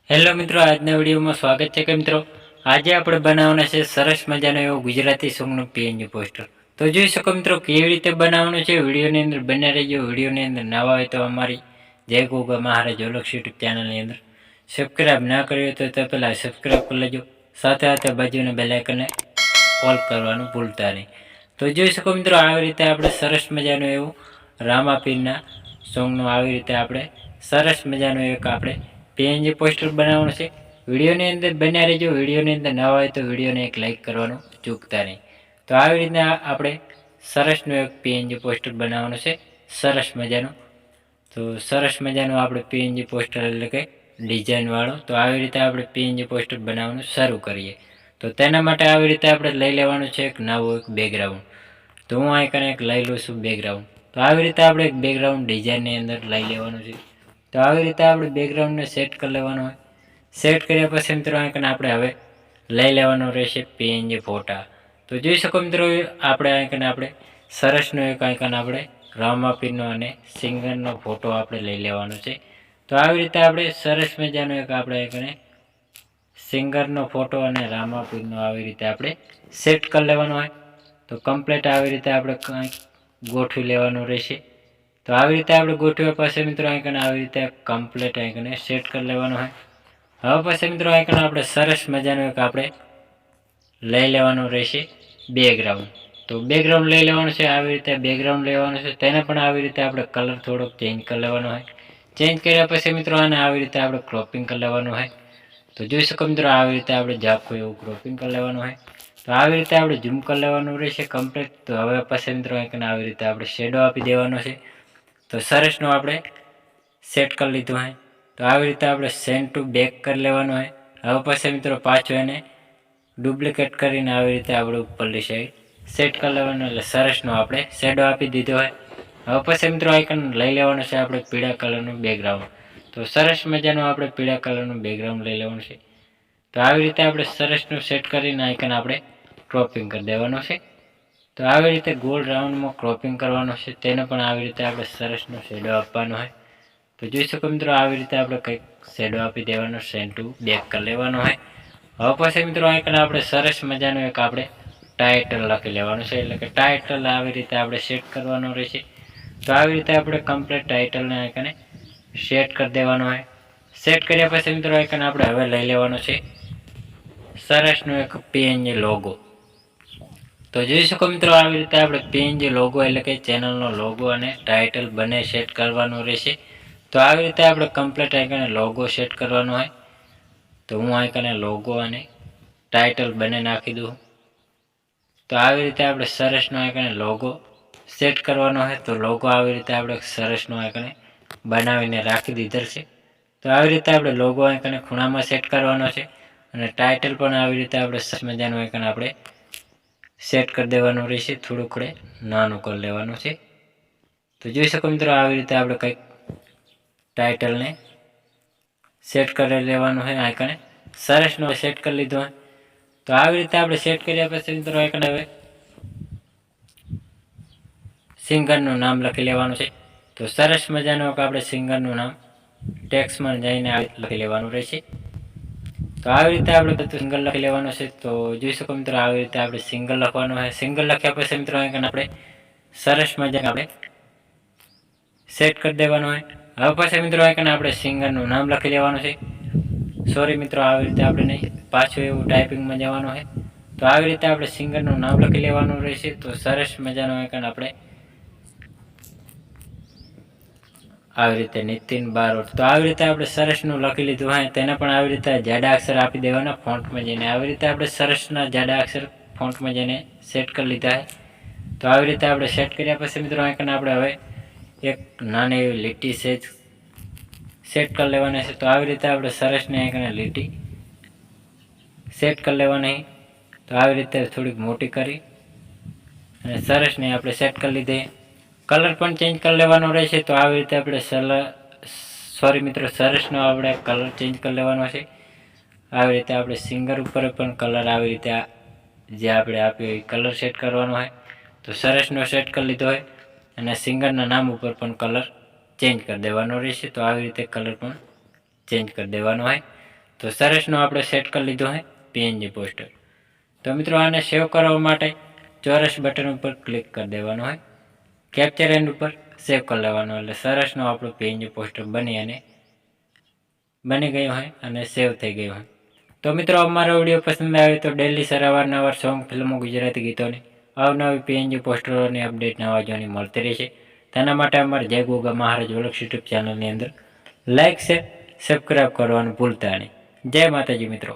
Hello મિત્રો, આજના વિડીયોમાં સ્વાગત છે કે મિત્રો આજે આપણે બનાવવાના છે સરસ મજાનો એવો ગુજરાતી સોંગનો પીએનજી પોસ્ટર. તો જોઈ શકો મિત્રો કેવી રીતે બનાવવાનું છે. વિડીયોની અંદર બને રહેજો. વિડીયોની અંદર નવા હોય તો અમારી જય ગોગા મહારાજ ઓલક્ષ યુટ્યુબ ચેનલની અંદર સબસ્ક્રાઈબ ના કર્યો તો પહેલાં સબસ્ક્રાઈબ કરી લેજો. સાથે સાથે બાજુના બેલ આઇકનને ઓલ કરવાનું ભૂલતા નહીં. તો જોઈ શકો મિત્રો આવી રીતે આપણે સરસ મજાનું એવું રામાપીરના સોંગનું આવી રીતે આપણે સરસ મજાનું એક આપણે પીએનજી પોસ્ટર બનાવવાનું છે. વિડીયોની અંદર બન્યા રહેજો. વિડીયોની અંદર નવા હોય તો વિડીયોને એક લાઇક કરવાનું ચૂકતા નહીં. તો આવી રીતના આપણે સરસનું એક પીએનજી પોસ્ટર બનાવવાનું છે સરસ મજાનું. તો સરસ મજાનું આપણે પીએનજી પોસ્ટર એટલે કે ડિઝાઇનવાળું. તો આવી રીતે આપણે પીએનજી પોસ્ટર બનાવવાનું શરૂ કરીએ. તો તેના માટે આવી રીતે આપણે લઈ લેવાનું છે એક નવું એક બેકગ્રાઉન્ડ. તો હું અહીં કને એક લઈ લઉં છું બેકગ્રાઉન્ડ. તો આવી રીતે આપણે એક બેકગ્રાઉન્ડ ડિઝાઇનની અંદર લઈ લેવાનું છે. તો આવી રીતે આપણે બેકગ્રાઉન્ડને સેટ કરી લેવાનું હોય. સેટ કર્યા પછી મિત્રો અહીં આપણે હવે લઈ લેવાનો રહેશે પીએનજી ફોટા. તો જોઈ શકો મિત્રો આપણે અહીં સરસનો એક આઇકન આપણે રામાપીરનો અને સિંગરનો ફોટો આપણે લઈ લેવાનો છે. તો આવી રીતે આપણે સરસ મજાનો એક આપણે આઇકને સિંગરનો ફોટો અને રામાપીરનો આવી રીતે આપણે સેટ કરી લેવાનો હોય. તો કમ્પ્લીટ આવી રીતે આપણે કંઈક ગોઠવી લેવાનું રહેશે. તો આવી રીતે આપણે ગોઠવ્યા પછી મિત્રો આઇકન આવી રીતે કમ્પ્લીટ આઇકને સેટ કરી લેવાનું હોય. હવે પછી મિત્રો આઇકન આપણે સરસ મજાનું એક આપણે લઈ લેવાનું રહેશે બેકગ્રાઉન્ડ. તો બેકગ્રાઉન્ડ લઈ લેવાનું છે. આવી રીતે બેકગ્રાઉન્ડ લેવાનું છે. તેને પણ આવી રીતે આપણે કલર થોડોક ચેન્જ કરી લેવાનો હોય. ચેન્જ કર્યા પછી મિત્રો આને આવી રીતે આપણે ક્રોપિંગ કરી લેવાનું હોય. તો જોઈ શકો મિત્રો આવી રીતે આપણે ઝાપકો એવું ક્રોપિંગ કરી લેવાનું હોય. તો આવી રીતે આપણે ઝૂમ કરી લેવાનું રહેશે કમ્પ્લીટ. તો હવે પછી મિત્રો આવી રીતે આપણે શેડો આપી દેવાનો છે. તો સરસનું આપણે સેટ કરી લીધું હોય. તો આવી રીતે આપણે સેન્ડ ટુ બેક કરી લેવાનું હોય. હવે પછી મિત્રો પાછું એને ડુપ્લિકેટ કરીને આવી રીતે આપણે ઉપરની સાઈડ સેટ કરી લેવાનું. એટલે સરસનો આપણે શેડો આપી દીધો હોય. હવે પછી મિત્રો આઇકન લઈ લેવાનું છે આપણે પીળા કલરનું બેકગ્રાઉન્ડ. તો સરસ મજાનું આપણે પીળા કલરનું બેકગ્રાઉન્ડ લઈ લેવાનું છે. તો આવી રીતે આપણે સરસનું સેટ કરીને આઇકન આપણે ક્રોપિંગ કરી દેવાનું છે. તો આવી રીતે ગોળ રાઉન્ડમાં ક્રોપિંગ કરવાનું છે. તેને પણ આવી રીતે આપણે સરસનો શેડો આપવાનો હોય. તો જોઈ શકો મિત્રો આવી રીતે આપણે કંઈક શેડો આપી દેવાનો. સેન્ડ ટુ બેક કરી લેવાનો હોય. હવે પછી મિત્રો આઇકન આપણે સરસ મજાનું એક આપણે ટાઇટલ લખી લેવાનું છે. એટલે કે ટાઇટલ આવી રીતે આપણે સેટ કરવાનું રહેશે. તો આવી રીતે આપણે કમ્પ્લીટ ટાઇટલને આઇકને સેટ કરી દેવાનું હોય. સેટ કર્યા પછી મિત્રો આઇકન આપણે હવે લઈ લેવાનો છે સરસનો એક પીએનજી લોગો. તો જોઈ શકો મિત્રો આવી રીતે આપણે પીએનજી લોગો એટલે કે ચેનલનો લોગો અને ટાઇટલ બંને સેટ કરવાનું રહેશે. તો આવી રીતે આપણે કમ્પ્લીટ આઇકને લોગો સેટ કરવાનો હોય. તો હું આઇકને લોગો અને ટાઇટલ બંને નાખી દઉં. તો આવી રીતે આપણે સરસનો આઇકને લોગો સેટ કરવાનો હોય. તો લોગો આવી રીતે આપણે સરસનો આઇકને બનાવીને રાખી દીધેલ છે. તો આવી રીતે આપણે લોગો આઇકને ખૂણામાં સેટ કરવાનો છે. અને ટાઇટલ પણ આવી રીતે આપણે સરસ મજાનું આઇકન આપણે સેટ કરી દેવાનું રહેશે. થોડુંક નાનું કરી લેવાનું છે. તો જોઈ શકો મિત્રો આવી રીતે આપણે કંઈક ટાઇટલને સેટ કરી લેવાનું હોય. આઇકને સરસનો સેટ કરી લીધો હોય. તો આવી રીતે આપણે સેટ કર્યા પછી મિત્રો આઇકન હવે સિંગરનું નામ લખી લેવાનું છે. તો સરસ મજાનું આપણે સિંગરનું નામ ટેક્સ્ટમાં જઈને લખી લેવાનું રહેશે. તો આવી રીતે આપણે બધું સિંગલ લખી લેવાનું છે. તો જોઈ શકો મિત્રો આવી રીતે આપણે સિંગલ લખવાનું હોય. સિંગલ લખ્યા પછી મિત્રો આઇકન આપણે સરસ મજાનું આપણે સેટ કરી દેવાનું હોય. હવે પછી મિત્રો આઇકન આપણે સિંગરનું નામ લખી લેવાનું છે. સોરી મિત્રો આવી રીતે આપણે નહીં, પાછું એવું ટાઈપિંગમાં જવાનું હોય. તો આવી રીતે આપણે સિંગરનું નામ લખી લેવાનું રહેશે. તો સરસ મજાનું આઇકન આપણે આવી રીતે નીતિન બારોટ. તો આવી રીતે આપણે સરસનું લખી લીધું હોય. તેને પણ આવી રીતે જાડા અક્ષર આપી દેવાના ફોન્ટમાં જઈને. આવી રીતે આપણે સરસના જાડા અક્ષર ફોન્ટમાં જઈને સેટ કરી લીધા હોય. તો આવી રીતે આપણે સેટ કર્યા પછી મિત્રો આઇકન આપણે હવે એક નાની એવી લીટી સેટ કરી લેવાની છે. તો આવી રીતે આપણે સરસની આઇકને લીટી સેટ કરી લેવાની. તો આવી રીતે થોડીક મોટી કરી અને સરસની આપણે સેટ કરી લીધી. કલર પણ ચેન્જ કરી લેવાનો રહેશે. તો આવી રીતે આપણે સરસનો આપણે કલર ચેન્જ કરી લેવાનો છે. આવી રીતે આપણે સિંગર ઉપર પણ કલર આવી રીતે જે આપણે આપ્યો એ કલર સેટ કરવાનો હોય. તો સરસનો સેટ કરી લીધો હોય. અને સિંગરના નામ ઉપર પણ કલર ચેન્જ કરી દેવાનો રહેશે. તો આવી રીતે કલર પણ ચેન્જ કરી દેવાનો હોય. તો સરસનો આપણે સેટ કરી લીધો છે પીએનજી પોસ્ટર. તો મિત્રો આને સેવ કરવા માટે ચોરસ બટન ઉપર ક્લિક કરી દેવાનું હોય, કેપ્ચર એન્ડ ઉપર સેવ કરી લેવાનું, એટલે સરસનો આપણું પીએનજી પોસ્ટર બની ગયું હોય અને સેવ થઈ ગયું હોય. તો મિત્રો અમારો વિડીયો પસંદ આવે તો ડેલી અવારનવાર સોંગ, ફિલ્મો, ગુજરાતી ગીતોની અવનવી પીએનજી પોસ્ટરોની અપડેટ નવા જોવાની મળતી રહેશે. તેના માટે અમારે જય ગોગા મહારાજ વ્લોગ્સ યુટ્યુબ ચેનલની અંદર લાઇક, શેર, સબસ્ક્રાઈબ કરવાનું ભૂલતા નહીં. જય માતાજી મિત્રો.